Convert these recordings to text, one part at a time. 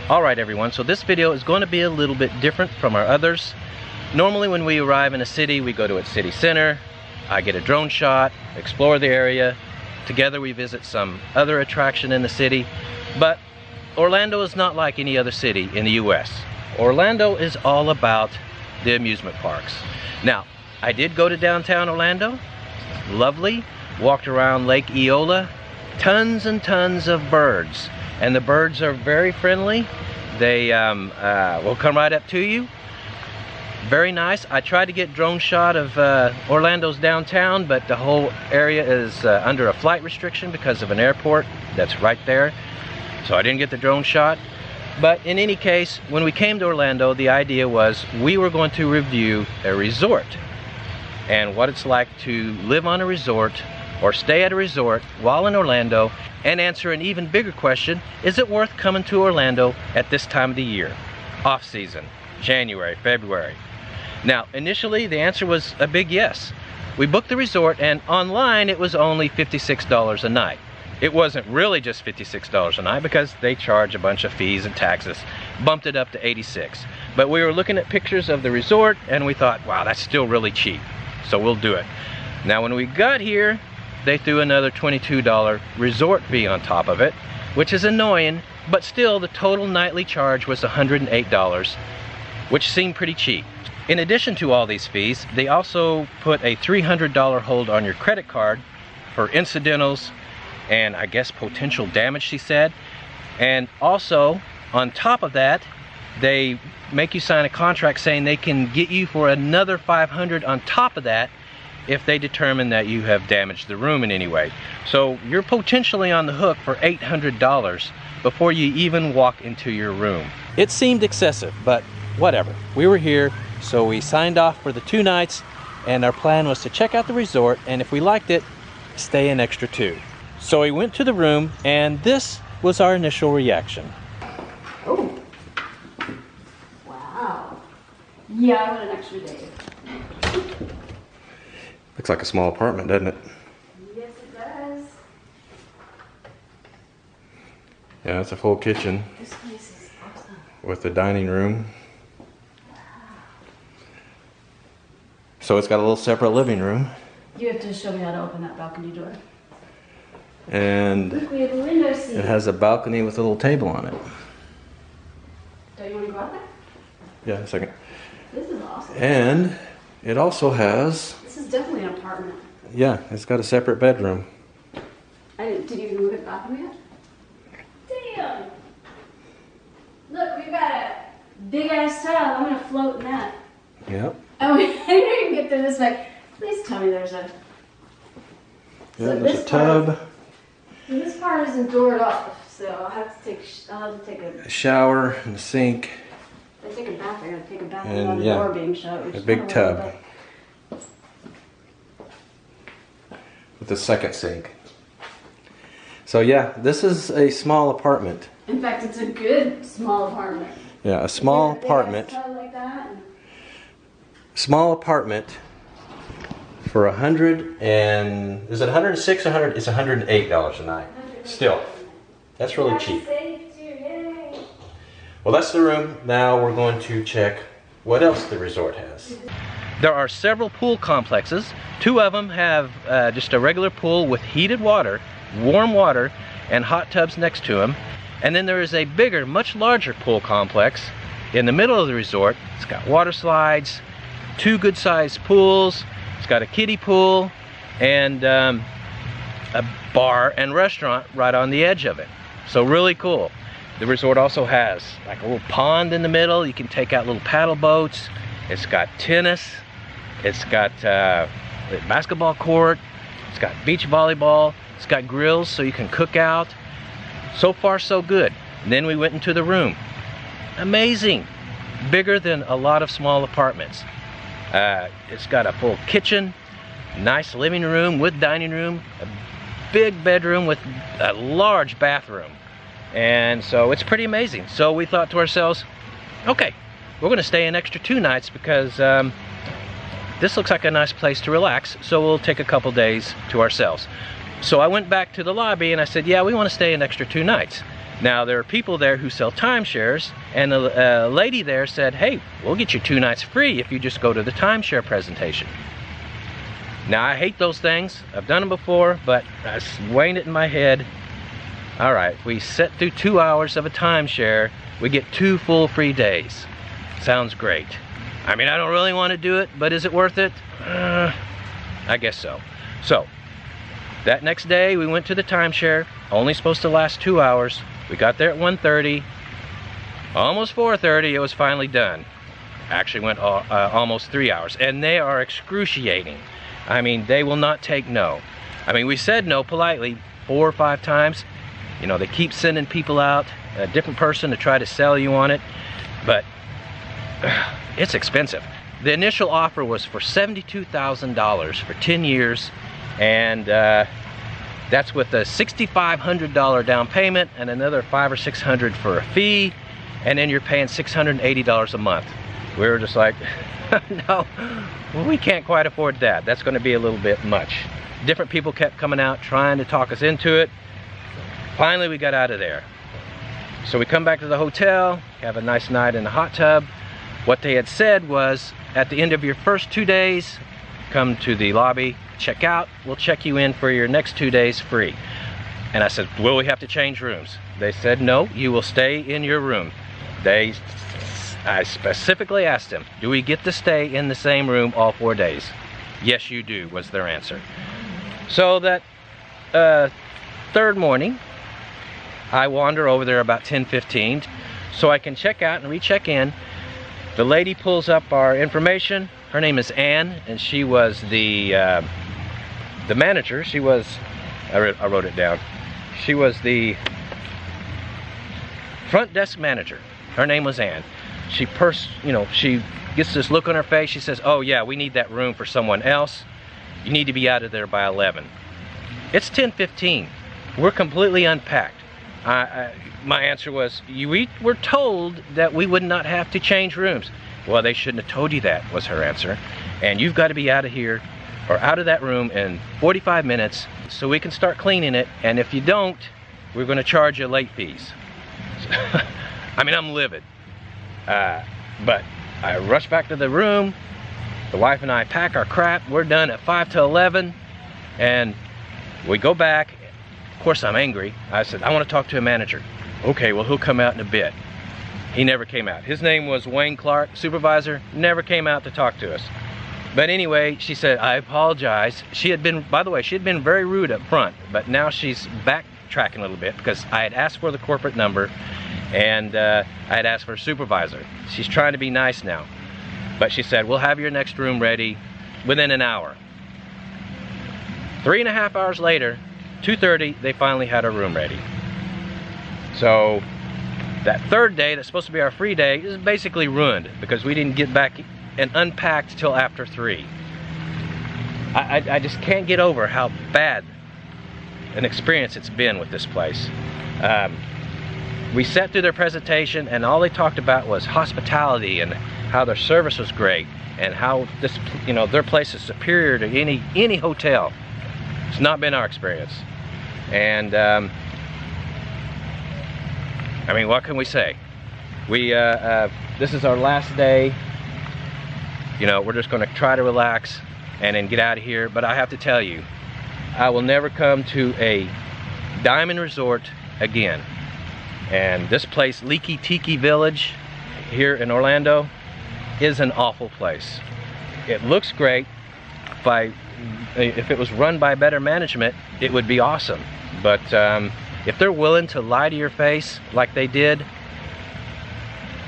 Alright everyone, so this video is going to be a little bit different from our others. Normally when we arrive in a city, we go to its city center, I get a drone shot, explore the area, together we visit some other attraction in the city, but Orlando is not like any other city in the US. Orlando is all about the amusement parks. Now, I did go to downtown Orlando, lovely, walked around Lake Eola, tons and tons of birds, and the birds are very friendly. They will come right up to you. Very nice. I tried to get drone shot of Orlando's downtown, but the whole area is under a flight restriction because of an airport that's right there, so I didn't get the drone shot. But in any case, when we came to Orlando, the idea was we were going to review a resort and what it's like to live on a resort or stay at a resort while in Orlando, and answer an even bigger question: is it worth coming to Orlando at this time of the year? Off season, January, February. Now, initially the answer was a big yes. We booked the resort and online it was only $56 a night. It wasn't really just $56 a night because they charge a bunch of fees and taxes, bumped it up to $86. But we were looking at pictures of the resort and we thought, wow, that's still really cheap, so we'll do it. Now when we got here, they threw another $22 resort fee on top of it, which is annoying, but still the total nightly charge was $108, which seemed pretty cheap. In addition to all these fees, they also put a $300 hold on your credit card for incidentals and I guess potential damage, she said. And also, on top of that, they make you sign a contract saying they can get you for another $500 on top of that if they determine that you have damaged the room in any way. So you're potentially on the hook for $800 before you even walk into your room. It seemed excessive, but whatever. We were here, so we signed off for the 2 nights, and our plan was to check out the resort, and if we liked it, stay an extra 2. So we went to the room, and this was our initial reaction. Oh, wow. Yeah, I want an extra day. Looks like a small apartment, doesn't it? Yes, it does. Yeah, it's a full kitchen. This place is awesome. With a dining room. So it's got a little separate living room. You have to show me how to open that balcony door. And look, we have a window seat. It has a balcony with a little table on it. Don't you want to go out there? Yeah, a second. This is awesome. And it also has... This is definitely an apartment. Yeah, it's got a separate bedroom. Did you even move it bathroom yet? Damn! Look, we've got a big ass tub. I'm gonna float in that. Yep. Oh, I didn't even get through this way. Please tell me there's a... Yeah, so there's a tub. This part isn't doored off, so I'll have to take a shower and a sink. If I take a bath, I gotta take a bath And, without the yeah, door being shut. a big tub. With a second sink. So yeah, this is a small apartment. In fact, it's a good small apartment. Yeah, a small apartment. Like that. Small apartment for $106 or $100? It's $108 a night. Still, that's really cheap. Well, that's the room. Now we're going to check what else the resort has. There are several pool complexes. 2 of them have just a regular pool with heated water, warm water, and hot tubs next to them. And then there is a bigger, much larger pool complex in the middle of the resort. It's got water slides, 2 good-sized pools. It's got a kiddie pool and a bar and restaurant right on the edge of it. So really cool. The resort also has like a little pond in the middle. You can take out little paddle boats. It's got tennis. It's got a basketball court. It's got beach volleyball. It's got grills so you can cook out. So far so good. And then we went into the room. Amazing. Bigger than a lot of small apartments. It's got a full kitchen, nice living room with dining room, a big bedroom with a large bathroom. And so it's pretty amazing. So we thought to ourselves, okay, we're gonna stay an extra 2 nights because this looks like a nice place to relax, so we'll take a couple days to ourselves. So I went back to the lobby and I said, yeah, we want to stay an extra 2 nights. Now there are people there who sell timeshares, and a lady there said, hey, we'll get you 2 nights free if you just go to the timeshare presentation. Now I hate those things, I've done them before, but I was weighing it in my head. All right, if we sit through 2 hours of a timeshare, we get 2 full free days. Sounds great. I mean, I don't really want to do it, but is it worth it? I guess so. So, that next day we went to the timeshare, only supposed to last 2 hours. We got there at 1:30, almost 4:30, it was finally done. Actually went almost 3 hours, and they are excruciating. I mean, they will not take no. I mean, we said no politely 4 or 5 times. You know, they keep sending people out, a different person to try to sell you on it, but it's expensive. The initial offer was for $72,000 for 10 years, and that's with a $6,500 down payment and another $500 or $600 for a fee, and then you're paying $680 a month. We were just like, no, we can't quite afford that. That's going to be a little bit much. Different people kept coming out trying to talk us into it. Finally, we got out of there. So we come back to the hotel, have a nice night in the hot tub. What they had said was, at the end of your first 2 days, come to the lobby, check out, we'll check you in for your next 2 days free. And I said, will we have to change rooms? They said, no, you will stay in your room. I specifically asked them, do we get to stay in the same room all 4 days? Yes, you do, was their answer. So that third morning, I wander over there about 10:15 so I can check out and recheck in. The lady pulls up our information. Her name is Ann, and she was the manager. She was, I wrote it down. She was the front desk manager. Her name was Ann. She she gets this look on her face. She says, oh yeah, we need that room for someone else. You need to be out of there by 11. It's 10:15. We're completely unpacked. My answer was, we were told that we would not have to change rooms. Well, they shouldn't have told you that, was her answer. And you've got to be out of here, or out of that room in 45 minutes so we can start cleaning it. And if you don't, we're going to charge you late fees. I mean, I'm livid. But I rush back to the room. The wife and I pack our crap. We're done at 5 to 11. And we go back. Of course, I'm angry. I said, I want to talk to a manager. Okay, well, he'll come out in a bit. He never came out. His name was Wayne Clark, supervisor, never came out to talk to us. But anyway, she said, I apologize. She had been, by the way, she had been very rude up front, but now she's backtracking a little bit because I had asked for the corporate number, and I had asked for a supervisor. She's trying to be nice now. But she said, we'll have your next room ready within an hour. 3.5 hours later, 2:30, they finally had our room ready. So that third day, that's supposed to be our free day, is basically ruined because we didn't get back and unpacked till after 3. I just can't get over how bad an experience it's been with this place. We sat through their presentation, and all they talked about was hospitality and how their service was great and how this, their place is superior to any hotel. It's not been our experience. And I mean, what can we say? This is our last day. We're just going to try to relax and then get out of here. But I have to tell you, I will never come to a diamond resort again. And this place, Liki Tiki Village, here in Orlando, is an awful place. It looks great. If it was run by better management, it would be awesome. But if they're willing to lie to your face like they did,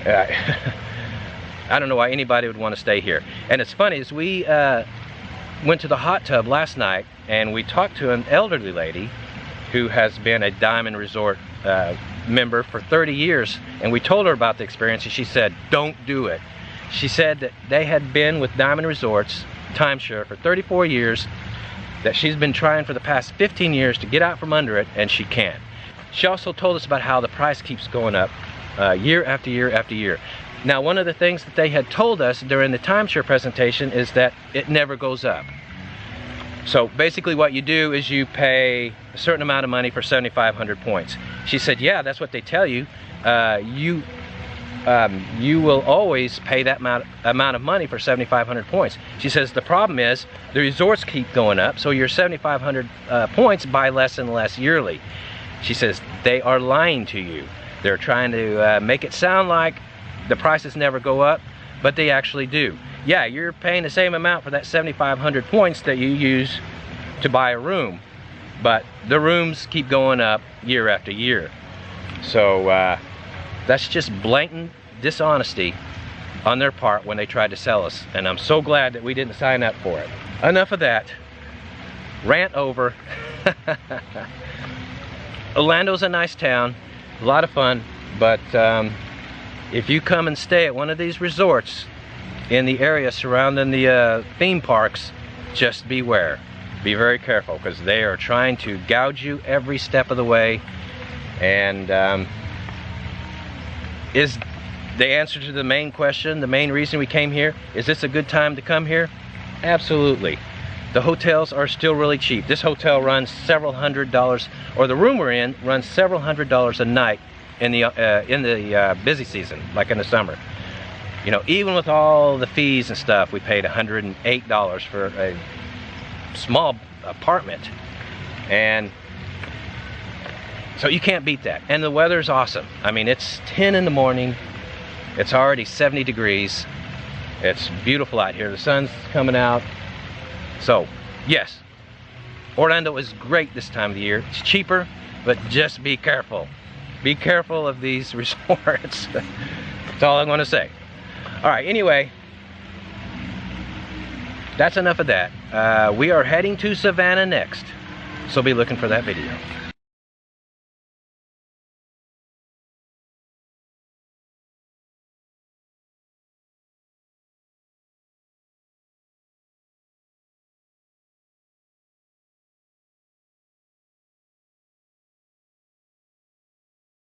I don't know why anybody would want to stay here. And it's funny, as we went to the hot tub last night, and we talked to an elderly lady who has been a Diamond Resort member for 30 years, and we told her about the experience, and she said, don't do it. She said that they had been with Diamond Resorts, timeshare, for 34 years, that she's been trying for the past 15 years to get out from under it, and she can't. She also told us about how the price keeps going up year after year after year. Now, one of the things that they had told us during the timeshare presentation is that it never goes up. So basically what you do is you pay a certain amount of money for 7,500 points. She said, yeah, that's what they tell you. You will always pay that amount of money for 7,500 points. She says the problem is the resorts keep going up, so your 7,500 points buy less and less yearly. She says they are lying to you. They're trying to make it sound like the prices never go up, but they actually do. Yeah, you're paying the same amount for that 7,500 points that you use to buy a room, but the rooms keep going up year after year. So that's just blatant dishonesty on their part when they tried to sell us, and I'm so glad that we didn't sign up for it. Enough of that. Rant over. Orlando's a nice town, a lot of fun, but if you come and stay at one of these resorts in the area surrounding the theme parks, just beware. Be very careful, because they are trying to gouge you every step of the way. And is the answer to the main question, the main reason we came here, is this a good time to come here? Absolutely. The hotels are still really cheap. This hotel runs several $100s, or the room we're in runs several $100s a night in the busy season, like in the summer. You know, even with all the fees and stuff, we paid $108 for a small apartment. And so you can't beat that. And the weather's awesome. I mean, it's 10 in the morning. It's already 70 degrees. It's beautiful out here. The sun's coming out. So, yes, Orlando is great this time of the year. It's cheaper, but just be careful. Be careful of these resorts. That's all I'm going to say. All right, anyway, that's enough of that. We are heading to Savannah next, so be looking for that video.